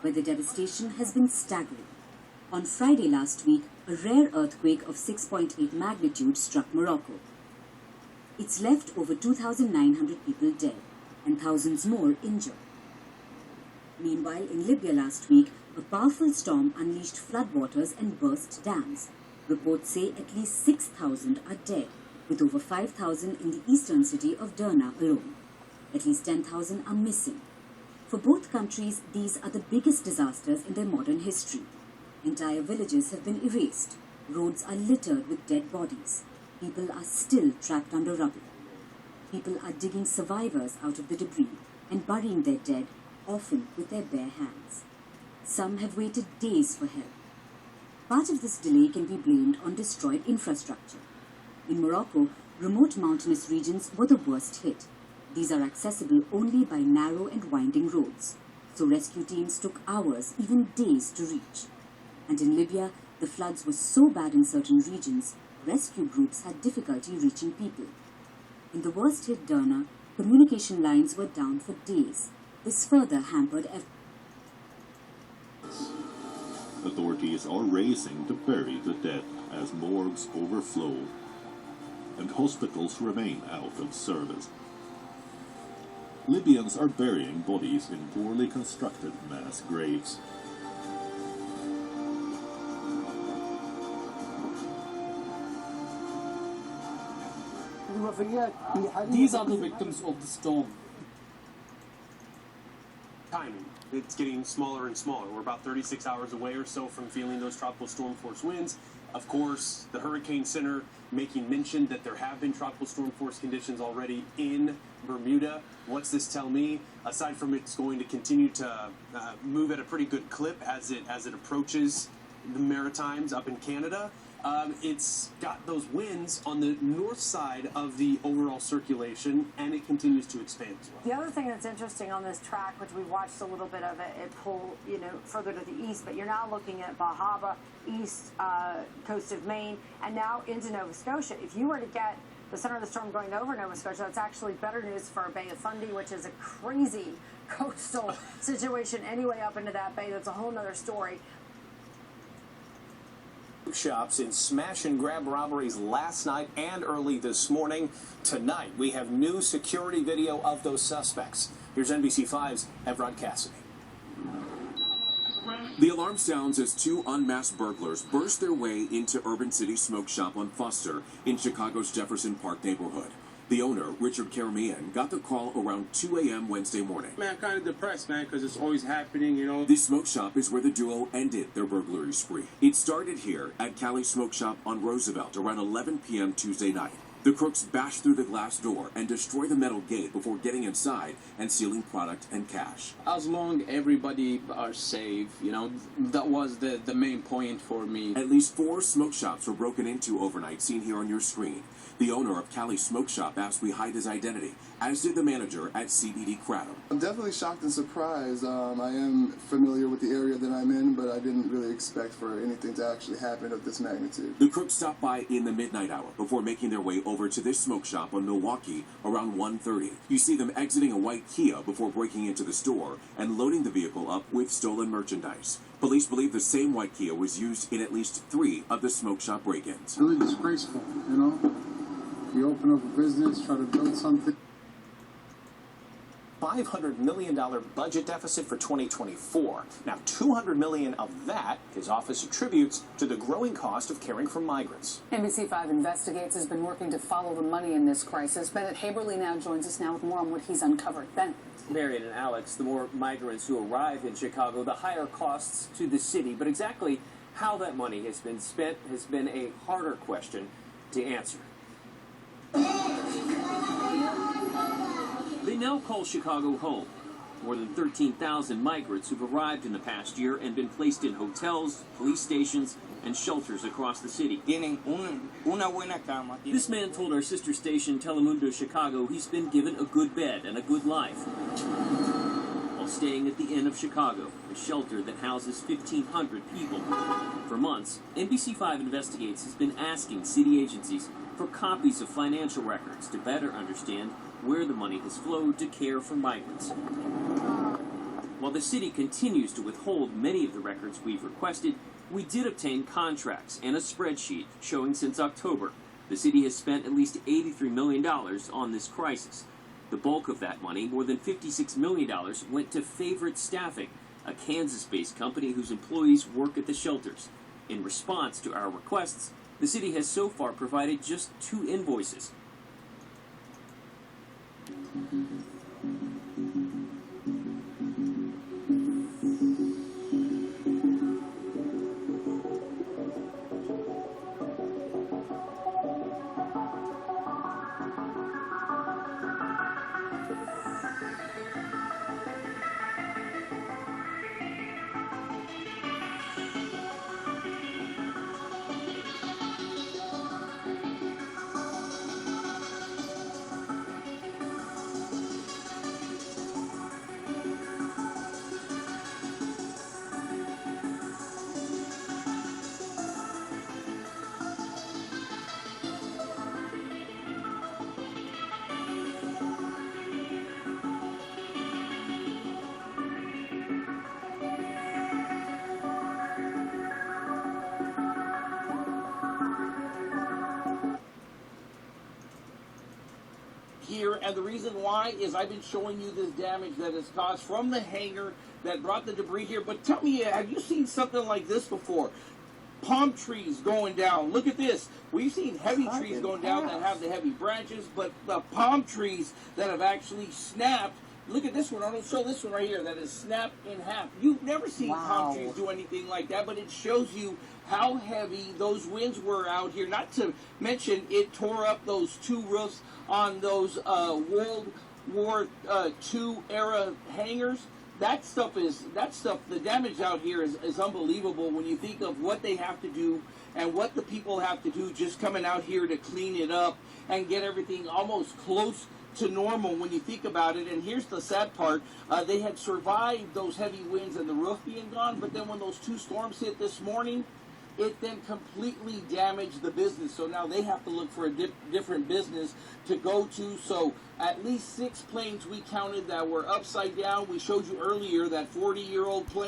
where the devastation has been staggering. On Friday last week, a rare earthquake of 6.8 magnitude struck Morocco. It's left over 2,900 people dead and thousands more injured. Meanwhile, in Libya last week, a powerful storm unleashed floodwaters and burst dams. Reports say at least 6,000 are dead, with over 5,000 in the eastern city of Derna alone. At least 10,000 are missing. For both countries, these are the biggest disasters in their modern history. Entire villages have been erased. Roads are littered with dead bodies. People are still trapped under rubble. People are digging survivors out of the debris and burying their dead, often with their bare hands. Some have waited days for help. Part of this delay can be blamed on destroyed infrastructure. In Morocco, remote mountainous regions were the worst hit. These are accessible only by narrow and winding roads, so rescue teams took hours, even days to reach. And in Libya, the floods were so bad in certain regions, rescue groups had difficulty reaching people. In the worst-hit Derna, communication lines were down for days. This further hampered efforts. Authorities are racing to bury the dead as morgues overflow and hospitals remain out of service. Libyans are burying bodies in poorly constructed mass graves. These are the victims of the storm. Timing. It's getting smaller and smaller. We're about 36 hours away or so from feeling those tropical storm force winds. Of course, the Hurricane Center making mention that there have been tropical storm force conditions already in Bermuda. What's this tell me? Aside from it's going to continue to move at a pretty good clip as it approaches the Maritimes up in Canada, it's got those winds on the north side of the overall circulation, and it continues to expand as well. The other thing that's interesting on this track, which we watched a little bit of it pull, further to the east, but you're now looking at Bahama, east coast of Maine, and now into Nova Scotia. If you were to get the center of the storm going over Nova Scotia, that's actually better news for Bay of Fundy, which is a crazy coastal situation anyway up into that bay. That's a whole other story. Shops in smash and grab robberies last night and early this morning. Tonight, we have new security video of those suspects. Here's NBC5's Evrod Cassidy. The alarm sounds as two unmasked burglars burst their way into Urban City Smoke Shop on Foster in Chicago's Jefferson Park neighborhood. The owner, Richard Karamian, got the call around 2 a.m. Wednesday morning. Man, kind of depressed, man, because it's always happening, This smoke shop is where the duo ended their burglary spree. It started here at Cali Smoke Shop on Roosevelt around 11 p.m. Tuesday night. The crooks bashed through the glass door and destroyed the metal gate before getting inside and stealing product and cash. As long everybody are safe, that was the main point for me. At least 4 smoke shops were broken into overnight, seen here on your screen. The owner of Cali Smoke Shop asked we hide his identity, as did the manager at CBD Kratom. I'm definitely shocked and surprised. I am familiar with the area that I'm in, but I didn't really expect for anything to actually happen of this magnitude. The crooks stopped by in the midnight hour before making their way over to this smoke shop on Milwaukee around 1:30. You see them exiting a white Kia before breaking into the store and loading the vehicle up with stolen merchandise. Police believe the same white Kia was used in at least 3 of the smoke shop break-ins. Really disgraceful, You open up a business, try to build something. $500 million budget deficit for 2024. Now, $200 million of that his office attributes to the growing cost of caring for migrants. NBC5 Investigates has been working to follow the money in this crisis. Bennett Haberly now joins us now with more on what he's uncovered. Bennett. Marion and Alex, the more migrants who arrive in Chicago, the higher costs to the city. But exactly how that money has been spent has been a harder question to answer. They now call Chicago home. More than 13,000 migrants who've arrived in the past year and been placed in hotels, police stations, and shelters across the city. This man told our sister station Telemundo Chicago he's been given a good bed and a good life while staying at the Inn of Chicago, a shelter that houses 1,500 people. For months, NBC5 Investigates has been asking city agencies for copies of financial records to better understand where the money has flowed to care for migrants. While the city continues to withhold many of the records we've requested, we did obtain contracts and a spreadsheet showing since October the city has spent at least $83 million on this crisis. The bulk of that money, more than $56 million, went to Favorite Staffing, a Kansas-based company whose employees work at the shelters. In response to our requests, the city has so far provided just 2 invoices. Here, and the reason why is I've been showing you this damage that is caused from the hangar that brought the debris here. But tell me, have you seen something like this before? Palm trees going down. Look at this. We've seen heavy trees going down that have the heavy branches, but the palm trees that have actually snapped. Look at this one. I'm going to show this one right here that is snapped in half. You've never seen palm trees do anything like that, but it shows you how heavy those winds were out here. Not to mention, it tore up those 2 roofs on those World War II era hangars. That stuff, the damage out here is unbelievable when you think of what they have to do and what the people have to do just coming out here to clean it up and get everything almost close to normal when you think about it. And here's the sad part. They had survived those heavy winds and the roof being gone, but then when those 2 storms hit this morning, it then completely damaged the business. So now they have to look for a different business to go to. So at least 6 planes we counted that were upside down. We showed you earlier that 40-year-old plane.